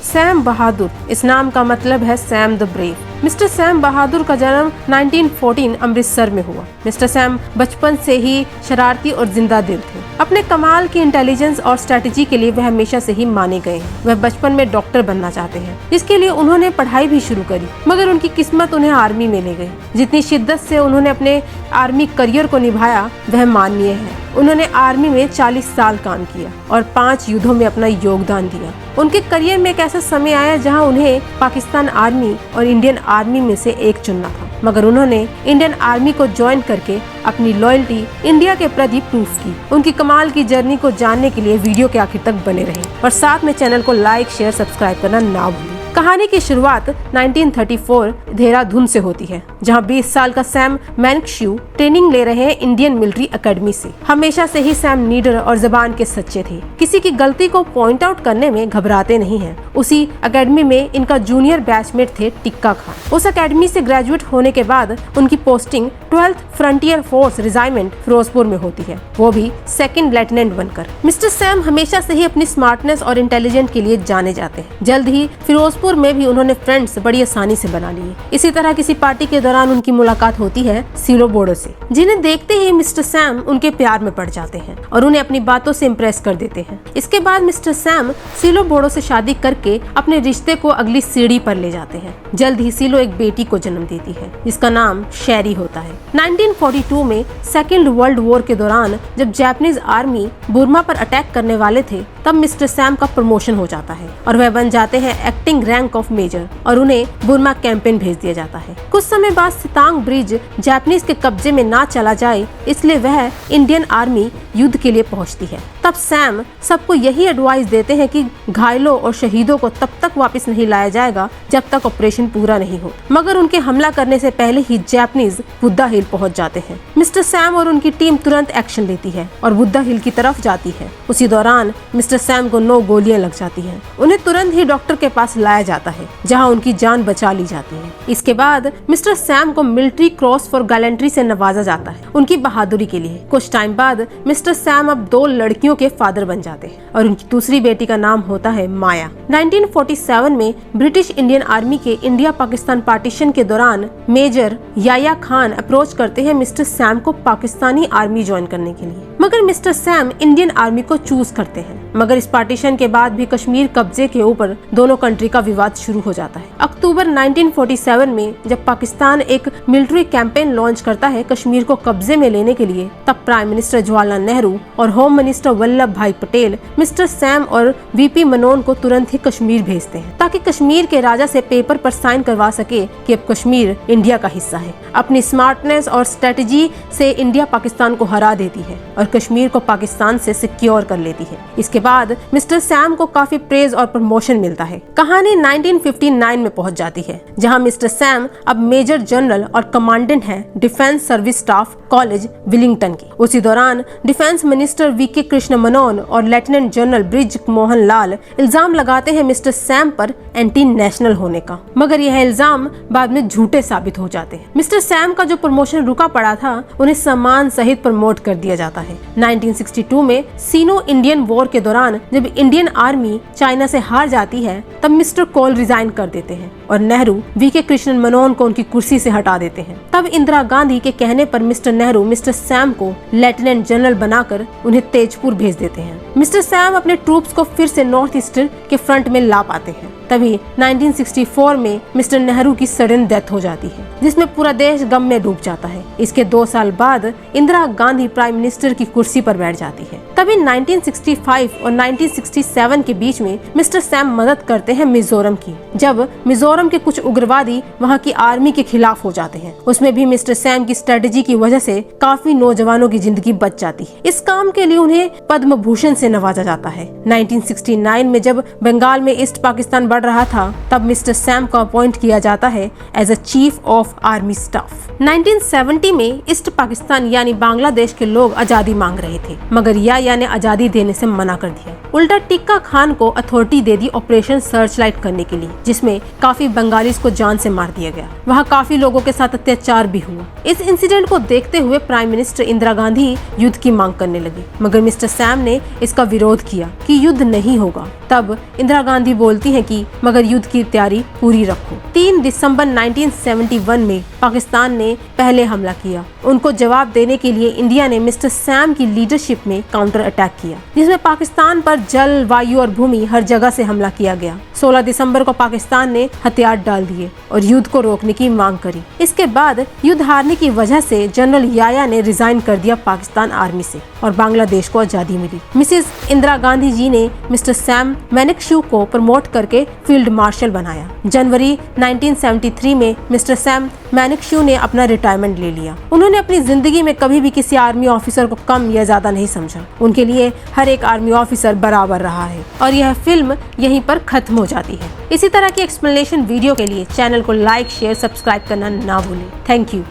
Sam बहादुर, इस नाम का मतलब है Sam the brave. Mister Sam Bahadur का जन्म 1914 अमृतसर में हुआ। मिस्टर सैम बचपन से ही शरारती और जिंदा दिल थे। अपने कमाल की इंटेलिजेंस और स्ट्रेटेजी के लिए वह हमेशा से ही माने गए हैं। वह बचपन में डॉक्टर बनना चाहते हैं, जिसके लिए उन्होंने पढ़ाई भी शुरू करी, मगर उनकी किस्मत उन्हें आर्मी में ले गई। जितनी शिद्दत से उन्होंने अपने आर्मी करियर को निभाया वह माननीय है। उन्होंने आर्मी में 40 साल काम किया और 5 युद्धों में अपना योगदान दिया। उनके करियर में एक ऐसा समय आया जहां उन्हें पाकिस्तान आर्मी और इंडियन आर्मी में से एक चुनना था, मगर उन्होंने इंडियन आर्मी को ज्वाइन करके अपनी लॉयल्टी इंडिया के प्रति प्रूफ की। उनकी कमाल की जर्नी को जानने के लिए वीडियो के आखिर तक बने रहें और साथ में चैनल को लाइक, शेयर, सब्सक्राइब करना ना भूलें। कहानी की शुरुआत 1934 देहरादून से होती है, जहां 20 साल का सैम मैनक्शू ट्रेनिंग ले रहे हैं इंडियन मिलिट्री एकेडमी से। हमेशा से ही सैम नीडर और जबान के सच्चे थे। किसी की गलती को पॉइंट आउट करने में घबराते नहीं हैं। उसी एकेडमी में इनका जूनियर बैचमेट थे टिक्का खान। उस एकेडमी से ग्रेजुएट होने के बाद उनकी posting 12th frontier force regiment Ferozepur में होती है, वो भी 2nd लेफ्टिनेंट बनकर। मिस्टर सैम हमेशा से ही अपनी स्मार्टनेस और इंटेलिजेंट के लिए जाने जाते हैं। जल्द ही फिरोजपुर में भी उन्होंने फ्रेंड्स बड़ी आसानी से बना लिए। इसी तरह किसी पार्टी के दौरान उनकी मुलाकात होती है सिलो बोडो से, जिन्हें देखते ही मिस्टर सैम उनके प्यार में पड़ जाते हैं और उन्हें अपनी बातों से इम्प्रेस कर देते हैं। इसके बाद मिस्टर सैम सिलो बोडो से शादी करके अपने रिश्ते को अगली सीढ़ी पर ले जाते हैं। जल्द ही सिलो एक बेटी को जन्म देती है, जिसका नाम शेरी होता है। 1942 में 2nd वर्ल्ड वॉर के दौरान जब जापानीज आर्मी बुर्मा पर अटैक करने वाले थे, तब मिस्टर सैम का प्रमोशन हो जाता है और वह बन जाते हैं एक्टिंग रैंक ऑफ मेजर और उन्हें बुर्मा कैंपेन भेज दिया जाता है। कुछ समय बाद सितांग ब्रिज जापानीज के कब्जे में ना चला जाए, इसलिए वह इंडियन आर्मी युद्ध के लिए पहुंचती है। तब सैम सबको यही एडवाइस देते हैं कि घायलों और शहीदों को तब तक वापस नहीं लाया जाएगा जब तक ऑपरेशन पूरा नहीं हो, मगर उनके हमला करने से पहले ही जापानीज बुद्धा हिल पहुंच जाते हैं। मिस्टर सैम और उनकी टीम तुरंत एक्शन लेती है और बुद्धा हिल की तरफ जाती है। उसी दौरान मिस्टर सैम को 9 गोलियां लग जाती हैं। उन्हें तुरंत ही डॉक्टर के पास लाया जाता है, जहां उनकी जान बचा ली जाती है। इसके बाद मिस्टर सैम को मिलिट्री क्रॉस फॉर गैलेंट्री से नवाजा जाता है उनकी बहादुरी के लिए। कुछ टाइम बाद मिस्टर सैम अब 2 लड़कियों के फादर बन जाते हैं और उनकी दूसरी बेटी का नाम होता है माया। 1947 में ब्रिटिश इंडियन आर्मी के इंडिया पाकिस्तान पार्टीशन के दौरान मेजर याया खान अप्रोच करते हैं मिस्टर सैम को पाकिस्तानी आर्मी ज्वाइन करने के लिए, मगर मिस्टर सैम इंडियन आर्मी को चूज करते हैं। मगर इस पार्टीशन के बाद भी कश्मीर कब्जे के ऊपर दोनों कंट्री का विवाद शुरू हो जाता है। अक्टूबर 1947 में जब पाकिस्तान एक मिलिट्री कैंपेन लॉन्च करता है कश्मीर को कब्जे में लेने के लिए, तब प्राइम मिनिस्टर जवाहरलाल नेहरू और होम मिनिस्टर वल्लभ भाई पटेल मिस्टर सैम और वीपी मनोन को तुरंत ही कश्मीर भेजते हैं, ताकि कश्मीर के राजा से पेपर पर साइन करवा सके कि अब कश्मीर इंडिया का हिस्सा है। अपनी स्मार्टनेस और स्ट्रेटेजी से इंडिया पाकिस्तान को हरा देती है और कश्मीर को पाकिस्तान से सिक्योर कर लेती है। इसके बाद मिस्टर सैम को काफी प्रेज और प्रमोशन मिलता है। कहानी 1959 में पहुंच जाती है, जहां मिस्टर सैम अब मेजर जनरल और कमांडेंट हैं defence service staff college Willingdon की। उसी दौरान डिफेंस मिनिस्टर वीके कृष्ण मनोन और lieutenant general bridge Mohan Lal इल्जाम लगाते हैं मिस्टर सैम पर एंटी नेशनल होने का, मगर यह इल्जाम बाद में झूठे साबित हो जाते हैं। मिस्टर सैम का जो प्रमोशन रुका पड़ा था, उन्हें सम्मान सहित प्रमोट कर दिया जाता है। 1962 में सीनो इंडियन वॉर के दौरान जब इंडियन आर्मी चाइना से हार जाती है, तब मिस्टर कोल रिजाइन कर देते हैं और नेहरू वीके कृष्णन मनोन को उनकी कुर्सी से हटा देते हैं। तब इंदिरा गांधी के कहने पर मिस्टर नेहरू मिस्टर सैम को लेफ्टिनेंट जनरल बनाकर उन्हें तेजपुर भेज देते हैं। मिस्टर सैम अपने ट्रूप्स को फिर से नॉर्थ ईस्ट के फ्रंट में ला पाते हैं। तभी 1964 में मिस्टर नेहरू की सडन डेथ हो जाती है, जिसमें पूरा देश गम में डूब जाता है। इसके 2 साल बाद इंदिरा गांधी प्राइम मिनिस्टर की कुर्सी पर बैठ जाती है। तभी 1965 और 1967 के बीच में मिस्टर सैम मदद करते हैं मिजोरम की, जब मिजोरम के कुछ उग्रवादी वहां की आर्मी के खिलाफ हो जाते हैं। उसमें भी मिस्टर सैम की स्ट्रेटेजी की वजह से काफी नौजवानों की जिंदगी बच जाती है। इस काम के लिए उन्हें पद्म भूषण से नवाजा जाता है। 1969 में जब बंगाल में ईस्ट पाकिस्तान बढ़ रहा था, तब मिस्टर सैम को अपॉइंट किया जाता है as a chief of army staff. 1970 में ईस्ट पाकिस्तान यानी बांग्लादेश के लोग आजादी मांग रहे थे, मगर याया ने आजादी देने से मना कर दिया। उल्टा टिक्का खान को अथॉरिटी दे दी ऑपरेशन सर्च लाइट करने के लिए, जिसमें काफी काफी बंगालीज को जान से मार दिया गया। वहाँ काफी लोगों के साथ अत्याचार भी हुआ। इस इंसिडेंट को देखते हुए प्राइम मिनिस्टर इंदिरा गांधी युद्ध की मांग करने लगी, मगर मिस्टर सैम ने इसका विरोध किया कि युद्ध नहीं होगा। तब इंदिरा गांधी बोलती हैं कि मगर युद्ध की तैयारी पूरी रखो। 3 दिसंबर 1971 में पाकिस्तान ने पहले हमला किया। उनको जवाब देने के लिए इंडिया ने मिस्टर सैम की लीडरशिप में काउंटर अटैक किया, जिसमें पाकिस्तान पर जल, वायु और भूमि हर जगह से हमला किया गया। 16 दिसंबर को पाकिस्तान ने हथियार डाल दिए और युद्ध को रोकने की मांग करी। इसके बाद युद्ध हारने की वजह से जनरल याया ने रिजाइन कर दिया पाकिस्तान आर्मी से और बांग्लादेश को आजादी मिली। मिसेस इंदिरा गांधी जी ने मिस्टर सैम मैनेक्शू को प्रमोट करके फील्ड मार्शल बनाया। जनवरी 1973 में मिस्टर सैम मैनेक्शू ने अपना रिटायरमेंट ले लिया। उन्होंने अपनी जिंदगी में कभी भी किसी आर्मी ऑफिसर को कम या ज्यादा नहीं समझा। उनके लिए हर एक आर्मी ऑफिसर बराबर रहा है और यह फिल्म यहीं पर खत्म हो जाती है। इसी तरह की एक्सप्लेनेशन वीडियो के लिए चैनल को लाइक, शेयर, सब्सक्राइब करना ना भूलें। Thank you.